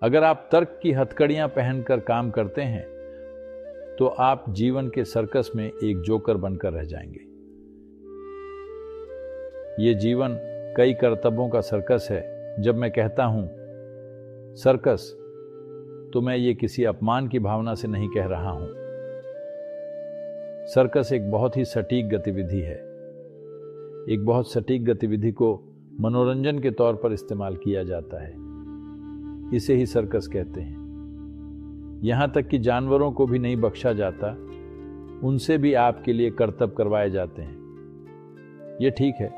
अगर आप तर्क की हथकड़ियां पहनकर काम करते हैं तो आप जीवन के सर्कस में एक जोकर बनकर रह जाएंगे। ये जीवन कई करतबों का सर्कस है। जब मैं कहता हूं सर्कस, तो मैं ये किसी अपमान की भावना से नहीं कह रहा हूं। सर्कस एक बहुत ही सटीक गतिविधि है। एक बहुत सटीक गतिविधि को मनोरंजन के तौर पर इस्तेमाल किया जाता है, इसे ही सर्कस कहते हैं। यहां तक कि जानवरों को भी नहीं बख्शा जाता, उनसे भी आपके लिए करतब करवाए जाते हैं। ये ठीक है,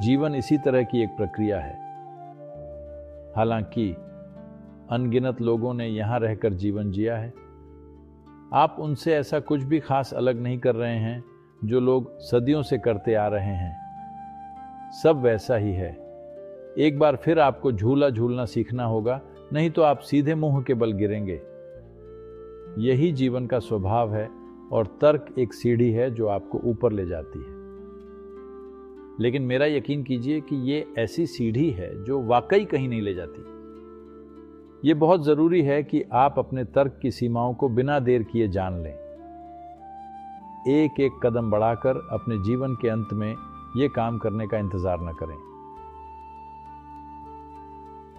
जीवन इसी तरह की एक प्रक्रिया है। हालांकि अनगिनत लोगों ने यहां रहकर जीवन जिया है। आप उनसे ऐसा कुछ भी खास अलग नहीं कर रहे हैं जो लोग सदियों से करते आ रहे हैं। सब वैसा ही है। एक बार फिर आपको झूला झूलना सीखना होगा, नहीं तो आप सीधे मुंह के बल गिरेंगे। यही जीवन का स्वभाव है और तर्क एक सीढ़ी है जो आपको ऊपर ले जाती है। लेकिन मेरा यकीन कीजिए कि ये ऐसी सीढ़ी है जो वाकई कहीं नहीं ले जाती। ये बहुत जरूरी है कि आप अपने तर्क की सीमाओं को बिना देर किए जान लें। एक एक कदम बढ़ाकर अपने जीवन के अंत में ये काम करने का इंतजार न करें।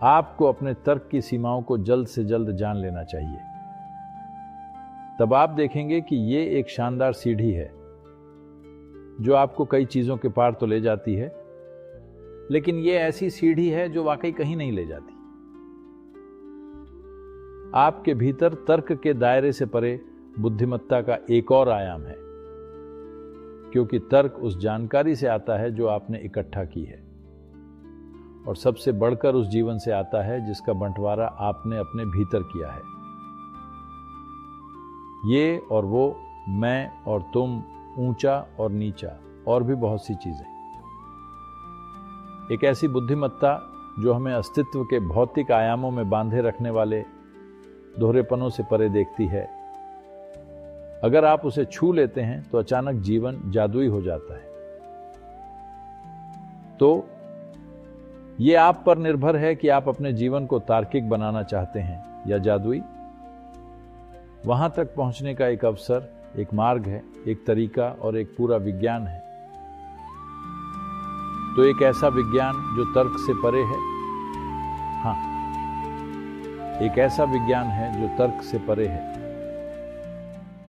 आपको अपने तर्क की सीमाओं को जल्द से जल्द जान लेना चाहिए। तब आप देखेंगे कि ये एक शानदार सीढ़ी है जो आपको कई चीजों के पार तो ले जाती है, लेकिन ये ऐसी सीढ़ी है जो वाकई कहीं नहीं ले जाती। आपके भीतर तर्क के दायरे से परे बुद्धिमत्ता का एक और आयाम है, क्योंकि तर्क उस जानकारी से आता है जो आपने इकट्ठा की है, और सबसे बढ़कर उस जीवन से आता है जिसका बंटवारा आपने अपने भीतर किया है। ये और वो, मैं और तुम, ऊंचा और नीचा, और भी बहुत सी चीजें। एक ऐसी बुद्धिमत्ता जो हमें अस्तित्व के भौतिक आयामों में बांधे रखने वाले दोहरेपनों से परे देखती है। अगर आप उसे छू लेते हैं तो अचानक जीवन जादुई हो जाता है। तो ये आप पर निर्भर है कि आप अपने जीवन को तार्किक बनाना चाहते हैं या जादुई। वहां तक पहुंचने का एक अवसर, एक मार्ग है, एक तरीका और एक पूरा विज्ञान है। तो एक ऐसा विज्ञान जो तर्क से परे है। हाँ, एक ऐसा विज्ञान है जो तर्क से परे है।